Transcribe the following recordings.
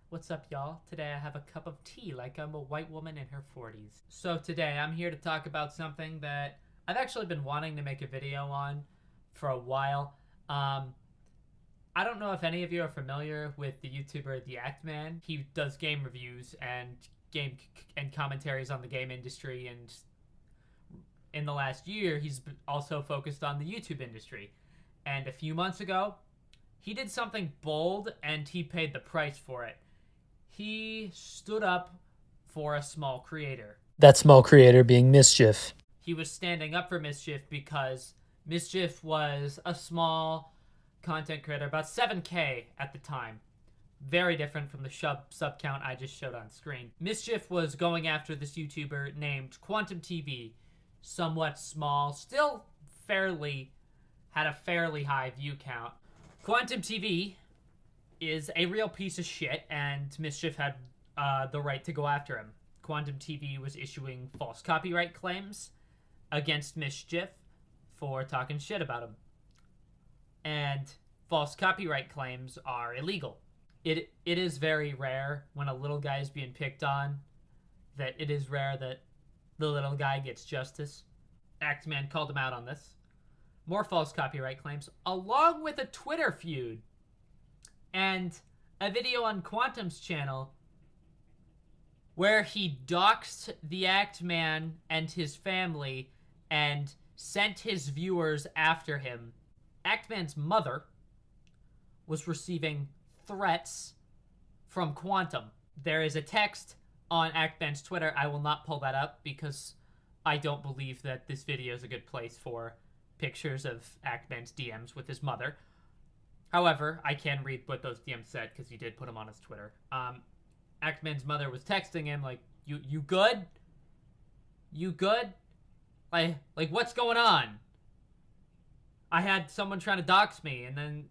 What's up, y'all? Today I have a cup of tea like I'm a white woman in her 40s. So today I'm here to talk about something that I've actually been wanting to make a video on for a while. I don't know if any of you are familiar with the YouTuber The Act Man. He does game reviews and commentaries on the game industry, and in the last year he's also focused on the YouTube industry. And a few months ago, he did something bold and he paid the price for it. He stood up for a small creator. That small creator being Mischief. He was standing up for Mischief because Mischief was a small content creator, about 7K at the time. Very different from the sub count I just showed on screen. Mischief was going after this YouTuber named Quantum TV. Somewhat small, still had a fairly high view count. Quantum TV is a real piece of shit, and Mischief had the right to go after him. Quantum TV was issuing false copyright claims against Mischief for talking shit about him. And false copyright claims are illegal. It is very rare when a little guy is being picked on, that it is rare that the little guy gets justice. Actman called him out on this. More false copyright claims, along with a Twitter feud and a video on Quantum's channel where he doxed the Actman and his family and sent his viewers after him. Actman's mother was receiving threats from Quantum. There is a text on Actman's Twitter. I will not pull that up because I don't believe that this video is a good place for pictures of Actman's DMs with his mother. However, I can read what those DMs said because he did put them on his Twitter. Actman's mother was texting him like, "You good? You good? Like what's going on? I had someone trying to dox me," and then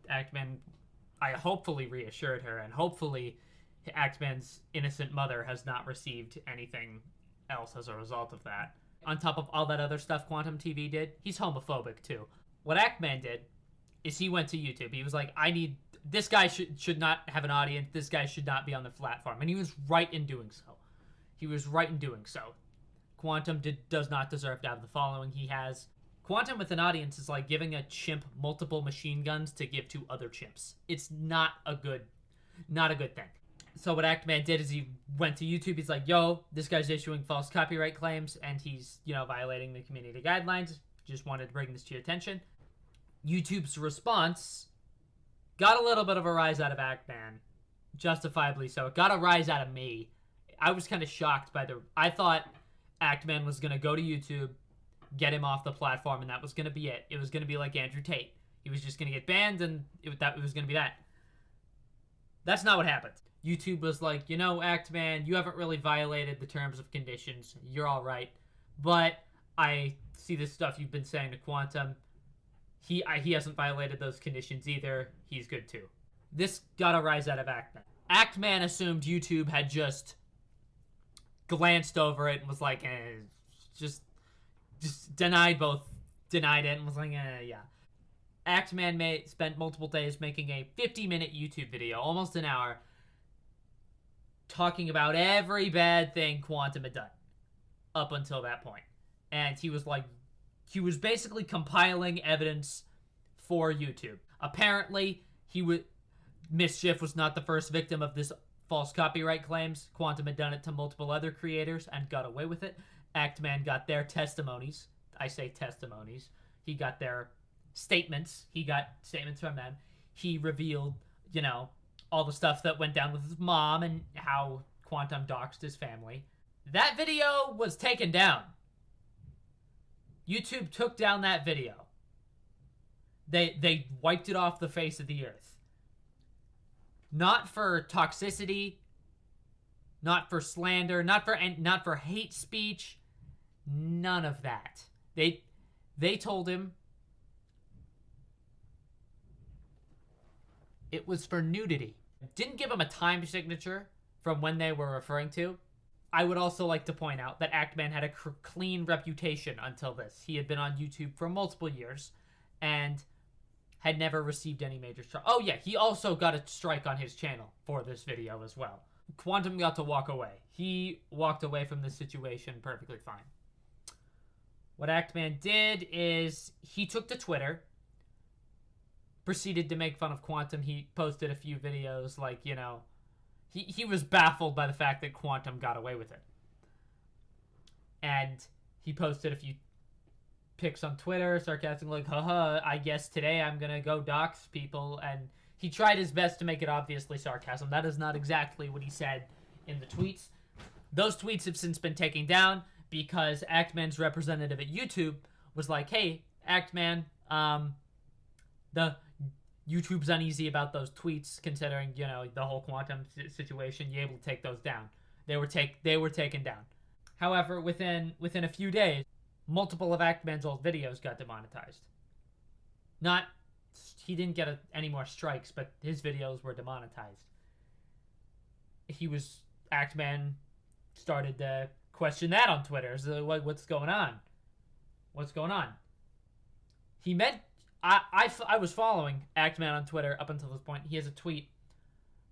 Actman, I hopefully reassured her, and hopefully Actman's innocent mother has not received anything else as a result of that. On top of all that other stuff Quantum TV did, he's homophobic too. What Actman did is he went to YouTube. He was like, this guy should not have an audience. This guy should not be on the platform. And he was right in doing so. Quantum does not deserve to have the following he has. Quantum with an audience is like giving a chimp multiple machine guns to give to other chimps. It's not a good thing. So what Actman did is he went to YouTube. He's like, yo, this guy's issuing false copyright claims and he's, violating the community guidelines. Just wanted to bring this to your attention. YouTube's response got a little bit of a rise out of Actman. Justifiably so. It got a rise out of me. I was kind of shocked by I thought Actman was going to go to YouTube, get him off the platform, and that was going to be it. It was going to be like Andrew Tate. He was just going to get banned, and it was going to be that. That's not what happened. YouTube was like, Actman, you haven't really violated the terms of conditions. You're all right. But I see this stuff you've been saying to Quantum. He hasn't violated those conditions either. He's good too. This got a rise out of Actman. Actman assumed YouTube had just glanced over it and was like, just denied it and was like, yeah. Actman spent multiple days making a 50-minute YouTube video, almost an hour, talking about every bad thing Quantum had done up until that point. And he was basically compiling evidence for YouTube. Apparently, Mischief was not the first victim of this false copyright claims. Quantum had done it to multiple other creators and got away with it. Actman got their testimonies. I say testimonies. He got their statements. He got statements from them. He revealed, all the stuff that went down with his mom and how Quantum doxed his family. That video was taken down. YouTube took down that video. They wiped it off the face of the earth. Not for toxicity, not for slander, not for hate speech, none of that. They told him it was for nudity. Didn't give him a time signature from when they were referring to. I would also like to point out that Actman had a clean reputation until this. He had been on YouTube for multiple years and had never received any major strike. Oh yeah, he also got a strike on his channel for this video as well. Quantum got to walk away. He walked away from this situation perfectly fine. What Actman did is he took to Twitter, proceeded to make fun of Quantum. He posted a few videos like, you know, he was baffled by the fact that Quantum got away with it. And he posted a few pics on Twitter, sarcastically like, haha, I guess today I'm gonna go dox people. And he tried his best to make it obviously sarcasm. That is not exactly what he said in the tweets. Those tweets have since been taken down because Actman's representative at YouTube was like, hey, Actman, the YouTube's uneasy about those tweets considering, you know, the whole Quantum situation. You able to take those down? They were taken down. However, within a few days, multiple of Actman's old videos got demonetized. He didn't get any more strikes, but his videos were demonetized. Actman started to question that on Twitter. So, what's going on? What's going on? I was following Actman on Twitter up until this point. He has a tweet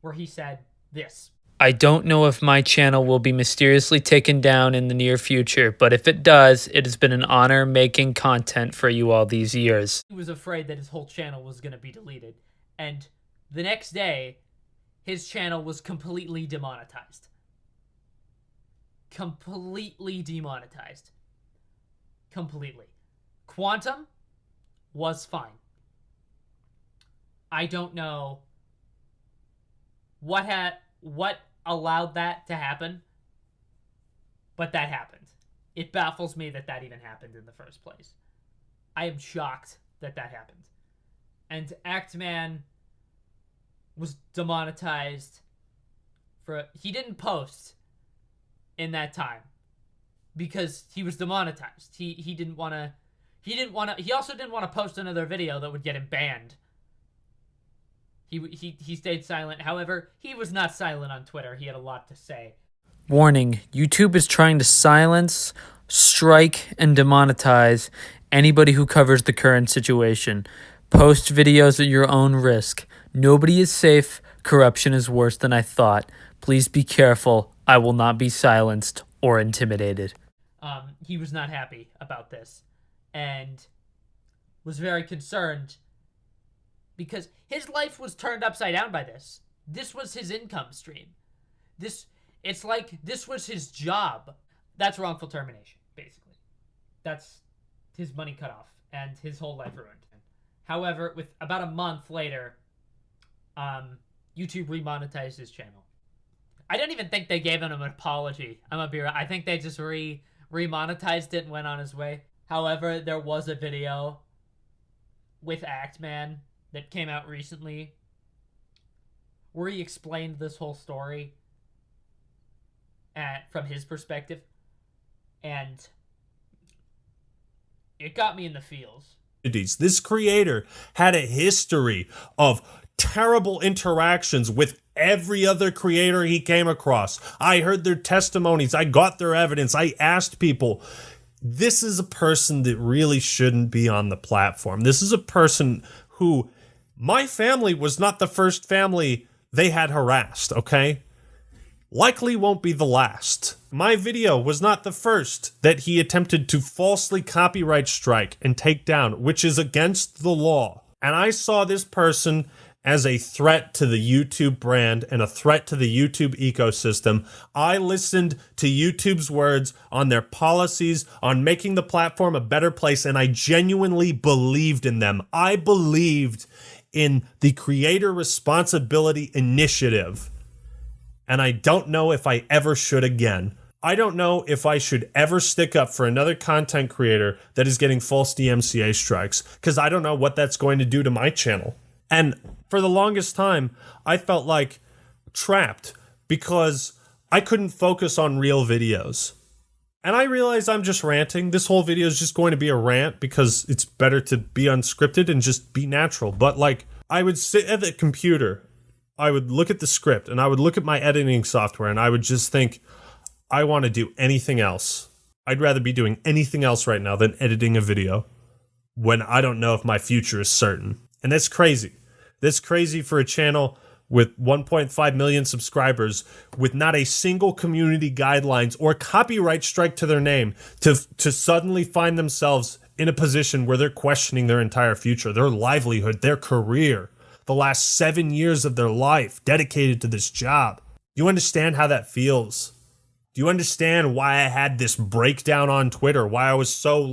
where he said this. I don't know if my channel will be mysteriously taken down in the near future, but if it does, it has been an honor making content for you all these years. He was afraid that his whole channel was going to be deleted. And the next day, his channel was completely demonetized. Completely demonetized. Completely. Quantum was fine. I don't know what allowed that to happen, but that happened. It baffles me that even happened in the first place. I am shocked that happened. And Actman was demonetized he didn't post in that time because he was demonetized. He also didn't want to post another video that would get him banned. He stayed silent. However, he was not silent on Twitter. He had a lot to say. Warning, YouTube is trying to silence, strike, and demonetize anybody who covers the current situation. Post videos at your own risk. Nobody is safe. Corruption is worse than I thought. Please be careful. I will not be silenced or intimidated. He was not happy about this and was very concerned because his life was turned upside down by this. This was his income stream. It's like this was his job. That's wrongful termination, basically. That's his money cut off and his whole life ruined. However, with about a month later, YouTube remonetized his channel. I don't even think they gave him an apology. I'm gonna be right. I think they just remonetized it and went on his way. However, there was a video with Actman that came out recently where he explained this whole story from his perspective, and it got me in the feels. This creator had a history of terrible interactions with every other creator he came across. I heard their testimonies. I got their evidence. I asked people. This is a person that really shouldn't be on the platform. This is a person who, my family was not the first family they had harassed, okay? Likely won't be the last. My video was not the first that he attempted to falsely copyright strike and take down, which is against the law. And I saw this person as a threat to the YouTube brand and a threat to the YouTube ecosystem. I listened to YouTube's words on their policies, on making the platform a better place, and I genuinely believed in them. I believed in the Creator Responsibility Initiative, and I don't know if I ever should again. I don't know if I should ever stick up for another content creator that is getting false DMCA strikes, because I don't know what that's going to do to my channel. And for the longest time, I felt like trapped because I couldn't focus on real videos. And I realize I'm just ranting. This whole video is just going to be a rant because it's better to be unscripted and just be natural. But like, I would sit at the computer, I would look at the script, and I would look at my editing software, and I would just think, I want to do anything else. I'd rather be doing anything else right now than editing a video when I don't know if my future is certain. And that's crazy. That's crazy for a channel with 1.5 million subscribers with not a single community guidelines or copyright strike to their name to suddenly find themselves in a position where they're questioning their entire future, their livelihood, their career, the last 7 years of their life dedicated to this job. You understand how that feels? Do you understand why I had this breakdown on Twitter? Why I was so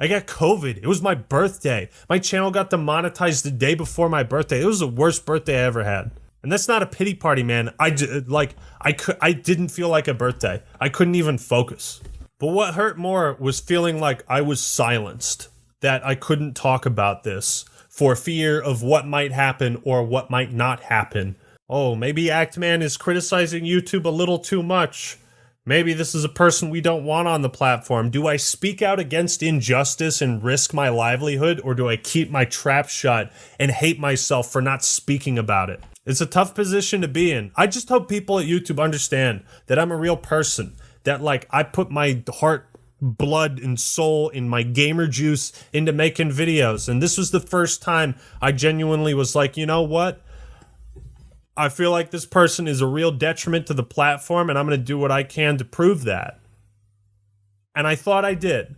I got COVID. It was my birthday. My channel got demonetized the day before my birthday. It was the worst birthday I ever had. And that's not a pity party, man. I didn't feel like a birthday. I couldn't even focus. But what hurt more was feeling like I was silenced, that I couldn't talk about this for fear of what might happen or what might not happen. Oh, maybe Actman is criticizing YouTube a little too much. Maybe this is a person we don't want on the platform. Do I speak out against injustice and risk my livelihood, or do I keep my trap shut and hate myself for not speaking about it? It's a tough position to be in. I just hope people at YouTube understand that I'm a real person, that I put my heart, blood, and soul in my gamer juice into making videos. And this was the first time I genuinely was like, you know what? I feel like this person is a real detriment to the platform, and I'm going to do what I can to prove that. And I thought I did.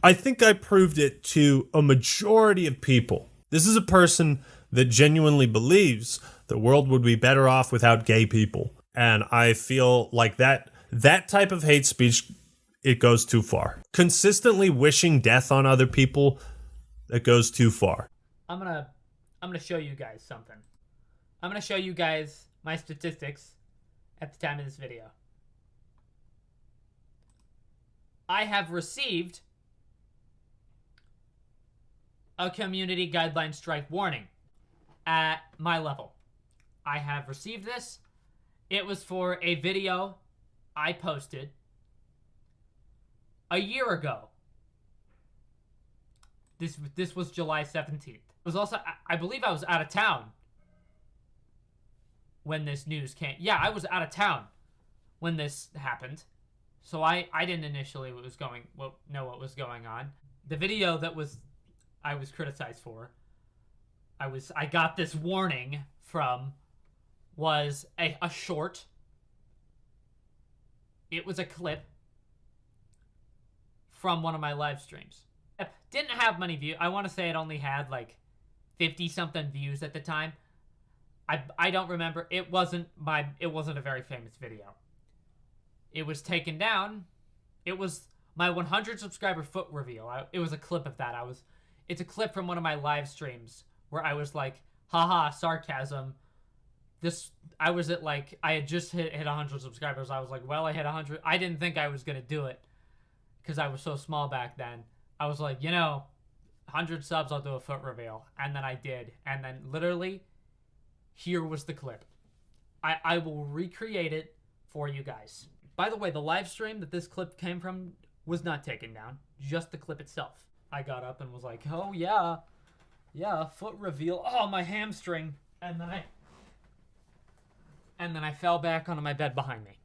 I think I proved it to a majority of people. This is a person that genuinely believes the world would be better off without gay people. And I feel like that type of hate speech, it goes too far. Consistently wishing death on other people, that goes too far. I'm gonna show you guys something. I'm going to show you guys my statistics at the time of this video. I have received a community guideline strike warning at my level. I have received this. It was for a video I posted a year ago. This was July 17th. It was also, I believe I was out of town when this news came. Yeah, I was out of town when this happened. So I didn't initially know what was going on. The video that I was criticized for, I got this warning from, was a short. It was a clip from one of my live streams. It didn't have many views. I want to say it only had 50-something views at the time. I don't remember. It wasn't a very famous video. It was taken down. It was my 100 subscriber foot reveal. It was a clip of that. It's a clip from one of my live streams where I was like, haha, sarcasm. I was at I had just hit 100 subscribers. I was like, well, I hit 100. I didn't think I was going to do it because I was so small back then. I was like, 100 subs, I'll do a foot reveal. And then I did. And then literally, here was the clip. I will recreate it for you guys. By the way, the live stream that this clip came from was not taken down. Just the clip itself. I got up and was like, oh yeah. Yeah, foot reveal. Oh, my hamstring. And then I fell back onto my bed behind me.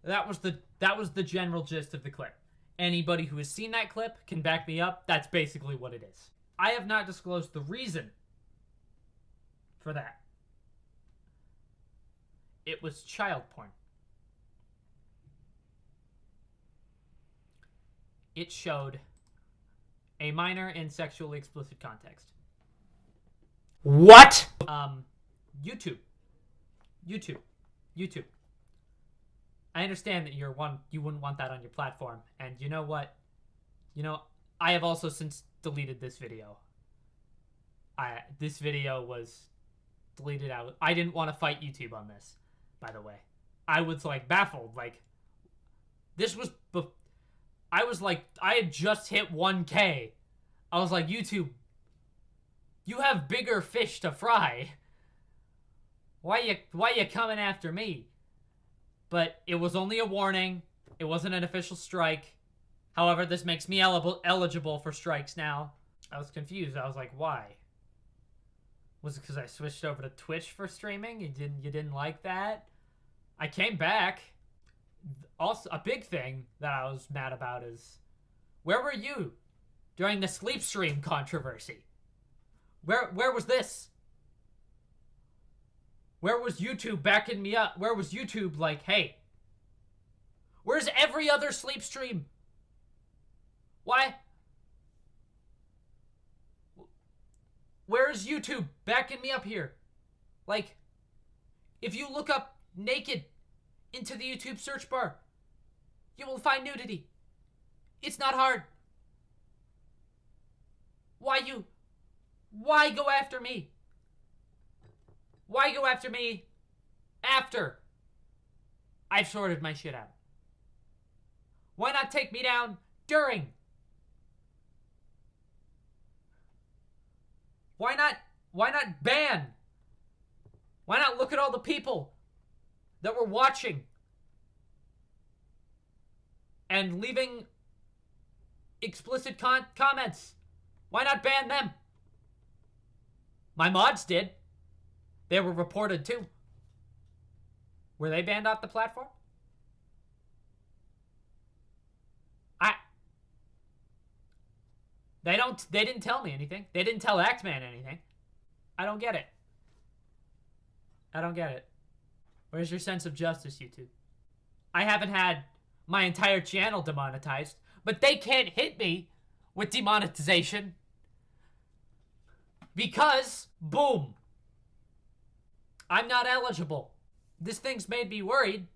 That was the general gist of the clip. Anybody who has seen that clip can back me up. That's basically what it is. I have not disclosed the reason for that. It was child porn. It showed a minor in sexually explicit context. What? YouTube. I understand that you wouldn't want that on your platform, and you know what? I have also since deleted this video. This video was deleted out. I didn't want to fight YouTube on this, by the way. I was baffled. This was I had just hit 1K. I was like, YouTube, you have bigger fish to fry. Why you coming after me? But it was only a warning. It wasn't an official strike. However, this makes me eligible for strikes now. I was confused. I was like, why? Was it because I switched over to Twitch for streaming? You didn't like that? I came back. Also, a big thing that I was mad about is, where were you during the sleep stream controversy? Where was this? Where was YouTube backing me up? Where was YouTube like, hey, where's every other sleep stream? Why? Where's YouTube backing me up here? Like, if you look up naked into the YouTube search bar, you will find nudity. It's not hard. Why go after me? Why go after me after I've sorted my shit out? Why not take me down during? Why not ban? Why not look at all the people that were watching and leaving explicit comments? Why not ban them? My mods did. They were reported too. Were they banned off the platform? They didn't tell me anything. They didn't tell Axeman anything. I don't get it. I don't get it. Where's your sense of justice, YouTube? I haven't had my entire channel demonetized, but they can't hit me with demonetization because, boom, I'm not eligible. This thing's made me worried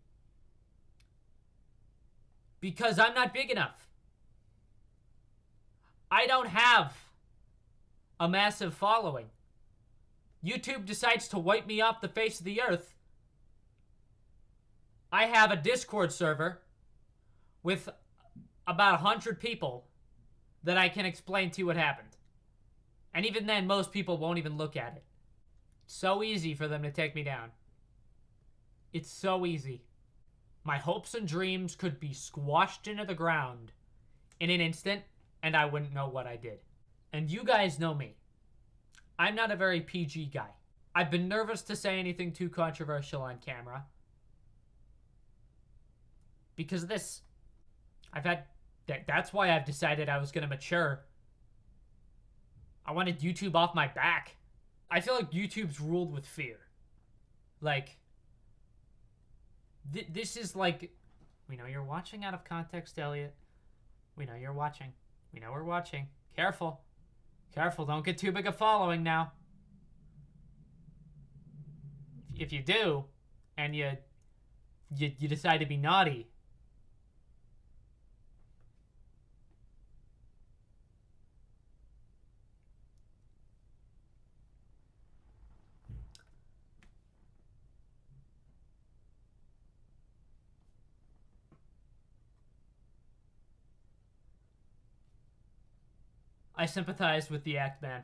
because I'm not big enough. I don't have a massive following. YouTube decides to wipe me off the face of the earth. I have a Discord server with about 100 people that I can explain to what happened. And even then, most people won't even look at it. So easy for them to take me down. It's so easy. My hopes and dreams could be squashed into the ground in an instant, and I wouldn't know what I did. And you guys know me. I'm not a very PG guy. I've been nervous to say anything too controversial on camera. Because of this. That's why I've decided I was going to mature. I wanted YouTube off my back. I feel like YouTube's ruled with fear. Like, this is like, we know you're watching out of context, Elliot. We know you're watching. We know we're watching. Careful. Careful, don't get too big a following now. If you do, and you decide to be naughty, I sympathize with the act man.